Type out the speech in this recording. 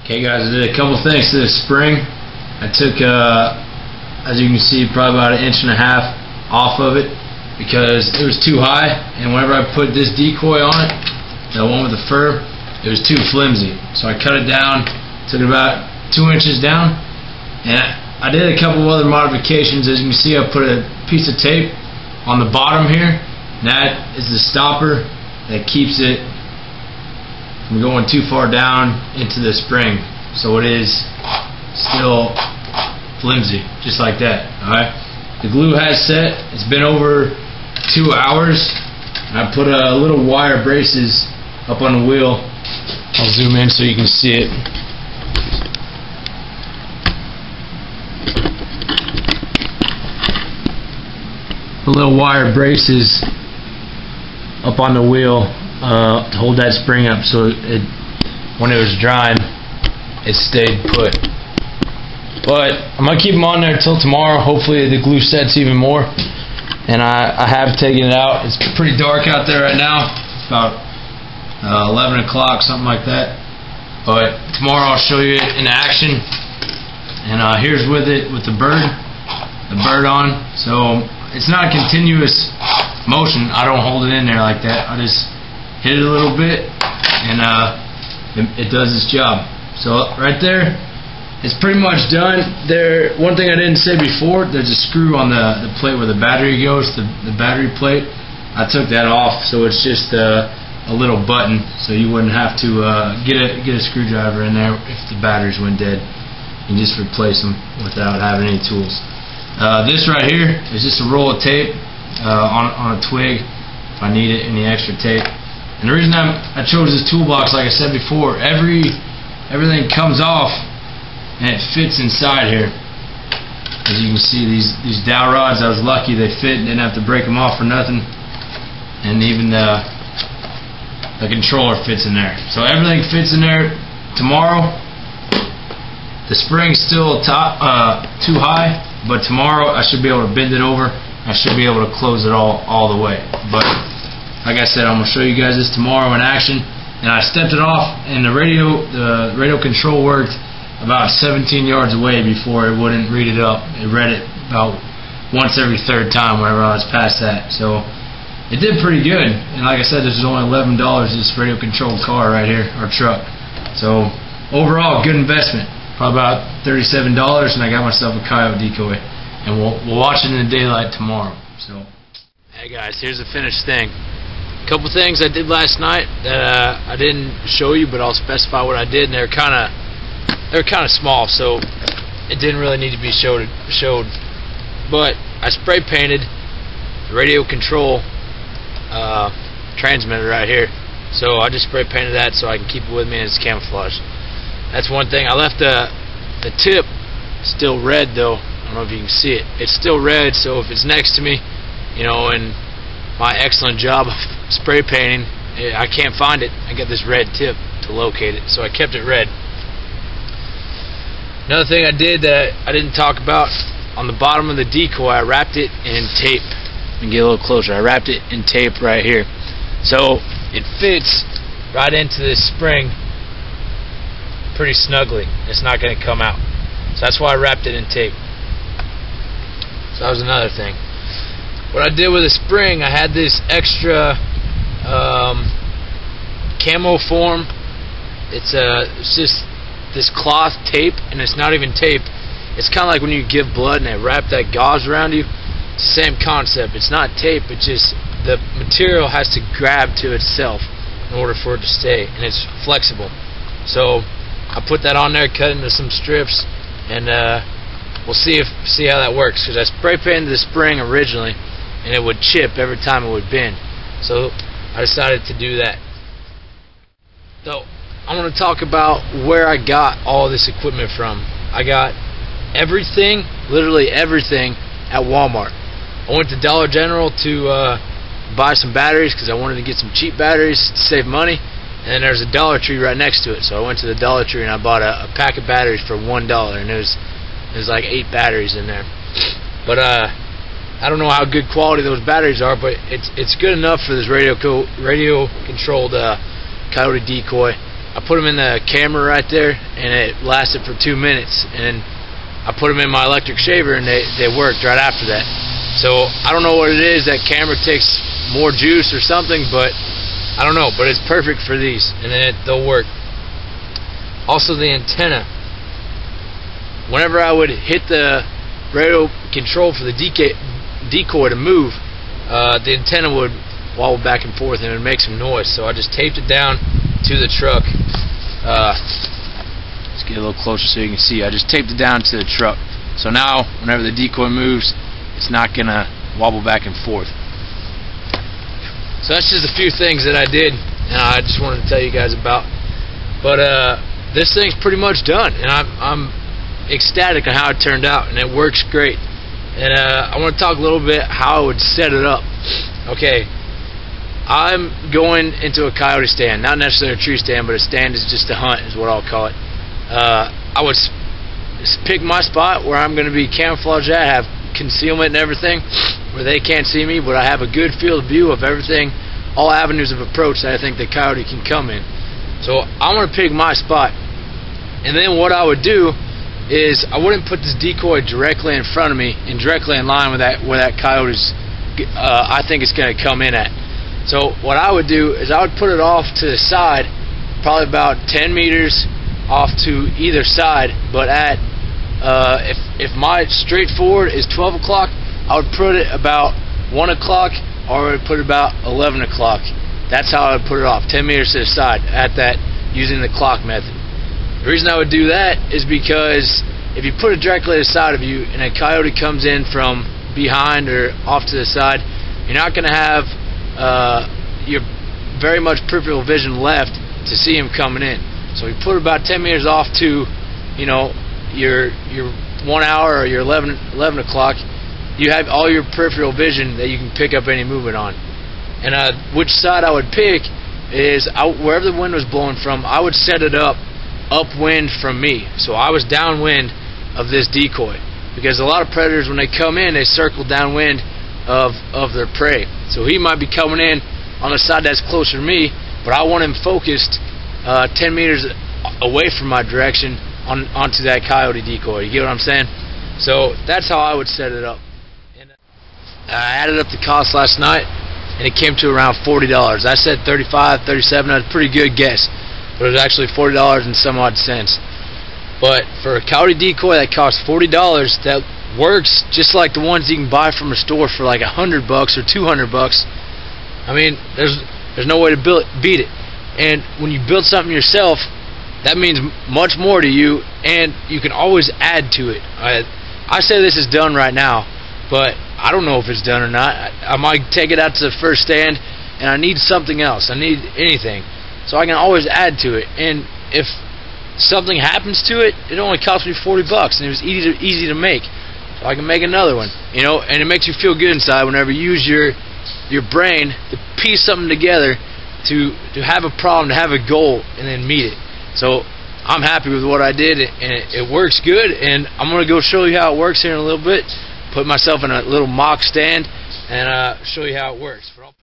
Okay guys, I did a couple things to this spring. I took, as you can see, probably about 1.5 inches off of it because it was too high, and whenever I put this decoy on it, the one with the fur, it was too flimsy. So I cut it down, took it about 2 inches down, and I did a couple other modifications. As you can see, I put a piece of tape on the bottom here. That is the stopper that keeps it from going too far down into the spring, so it is still flimsy, just like that. Alright, the glue has set. It's been over 2 hours. I put a little wire braces up on the wheel. I'll zoom in so you can see it. The little wire braces up on the wheel to hold that spring up, so when it was drying, it stayed put. But I'm gonna keep them on there until tomorrow. Hopefully the glue sets even more. And I have taken it out. It's pretty dark out there right now. It's about 11 o'clock, something like that. But tomorrow I'll show you it in action. And here's with it with the bird on. So it's not a continuous motion. I don't hold it in there like that. I just hit it a little bit, and it does its job. So right there, it's pretty much done. There, one thing I didn't say before, there's a screw on the plate where the battery goes, the battery plate. I took that off, so it's just a little button, so you wouldn't have to get a screwdriver in there if the batteries went dead. You can just replace them without having any tools. This right here is just a roll of tape on a twig if I need it, any extra tape. And the reason I chose this toolbox, like I said before, everything comes off and it fits inside here. As you can see, these dowel rods, I was lucky they fit, didn't have to break them off or nothing. And even the controller fits in there. So everything fits in there. Tomorrow, the spring's still too high, but tomorrow I should be able to bend it over. I should be able to close it all the way. But like I said, I'm going to show you guys this tomorrow in action. And I stepped it off, and the radio control worked about 17 yards away before it wouldn't read it up. It read it about once every third time whenever I was past that. So it did pretty good. And like I said, this is only $11, this radio controlled car right here, or truck. So overall, good investment. Probably about $37, and I got myself a Coyote Decoy. And we'll watch it in the daylight tomorrow. So, hey guys, here's the finished thing. Couple things I did last night that I didn't show you, but I'll specify what I did, and they're kind of small, so it didn't really need to be showed. But I spray painted the radio control transmitter right here, so I just spray painted that so I can keep it with me, and it's camouflage. That's one thing. I left the tip still red though. I don't know if you can see it. It's still red, so if it's next to me, you know, and my excellent job of spray painting, I can't find it. I got this red tip to locate it, so I kept it red. Another thing I did that I didn't talk about, on the bottom of the decoy, I wrapped it in tape. Let me get a little closer. I wrapped it in tape right here, so it fits right into this spring pretty snugly. It's not going to come out, so that's why I wrapped it in tape. So that was another thing. What I did with the spring, I had this extra camo form. It's just this cloth tape, and it's not even tape. It's kind of like when you give blood and they wrap that gauze around you. It's the same concept. It's not tape. It's just the material has to grab to itself in order for it to stay, and it's flexible. So I put that on there, cut into some strips, and we'll see how that works. Because I spray painted the spring originally, and it would chip every time it would bend. So I decided to do that. So I'm going to talk about where I got all this equipment from. I got everything, literally everything, at Walmart. I went to Dollar General to buy some batteries because I wanted to get some cheap batteries to save money. And then there's a Dollar Tree right next to it. So I went to the Dollar Tree and I bought a pack of batteries for $1, and it was like 8 batteries in there. But I don't know how good quality those batteries are, but it's good enough for this radio controlled Coyote Decoy. I put them in the camera right there, and it lasted for 2 minutes. And I put them in my electric shaver, and they worked right after that. So I don't know what it is. That camera takes more juice or something, but I don't know. But it's perfect for these, and they'll work. Also, the antenna. Whenever I would hit the radio control for the decoy to move, the antenna would wobble back and forth, and it would make some noise. So I just taped it down to the truck. Let's get a little closer so you can see. I just taped it down to the truck. So now, whenever the decoy moves, it's not gonna wobble back and forth. So that's just a few things that I did, and I just wanted to tell you guys about. But this thing's pretty much done, and I'm ecstatic on how it turned out, and it works great. And I want to talk a little bit how I would set it up. Okay, I'm going into a coyote stand, not necessarily a tree stand, but a stand is just a hunt is what I'll call it. I would pick my spot where I'm going to be camouflaged at, have concealment and everything, where they can't see me, but I have a good field of view of everything, all avenues of approach that I think the coyote can come in. So I'm going to pick my spot, and then what I would do is I wouldn't put this decoy directly in front of me and directly in line with where that coyote's I think it's going to come in at. So what I would do is I would put it off to the side, probably about 10 meters off to either side, but at if my straight forward is 12 o'clock, I would put it about 1 o'clock, or I would put it about 11 o'clock. That's how I would put it off, 10 meters to the side at that, using the clock method. The reason I would do that is because if you put it directly to the side of you and a coyote comes in from behind or off to the side, you're not going to have your very much peripheral vision left to see him coming in. So you put it about 10 meters off to, you know, your 1 hour or your 11 o'clock. You have all your peripheral vision that you can pick up any movement on. And which side I would pick is wherever the wind was blowing from, I would set it up upwind from me, so I was downwind of this decoy, because a lot of predators, when they come in, they circle downwind of their prey. So he might be coming in on the side that's closer to me, but I want him focused 10 meters away from my direction onto that coyote decoy. You get what I'm saying? So that's how I would set it up. And I added up the cost last night, and it came to around $40. I said $35, $37. That's a pretty good guess. But it was actually $40 and some odd cents. But for a coyote decoy that costs $40, that works just like the ones you can buy from a store for like $100 or $200. I mean, there's no way to beat it. And when you build something yourself, that means much more to you, and you can always add to it. I say this is done right now, but I don't know if it's done or not. I might take it out to the first stand, and I need something else. I need anything. So I can always add to it, and if something happens to it, it only cost me $40, and it was easy to make. So I can make another one, you know, and it makes you feel good inside whenever you use your brain to piece something together to have a problem, to have a goal, and then meet it. So I'm happy with what I did, and it works good, and I'm going to go show you how it works here in a little bit. Put myself in a little mock stand and show you how it works.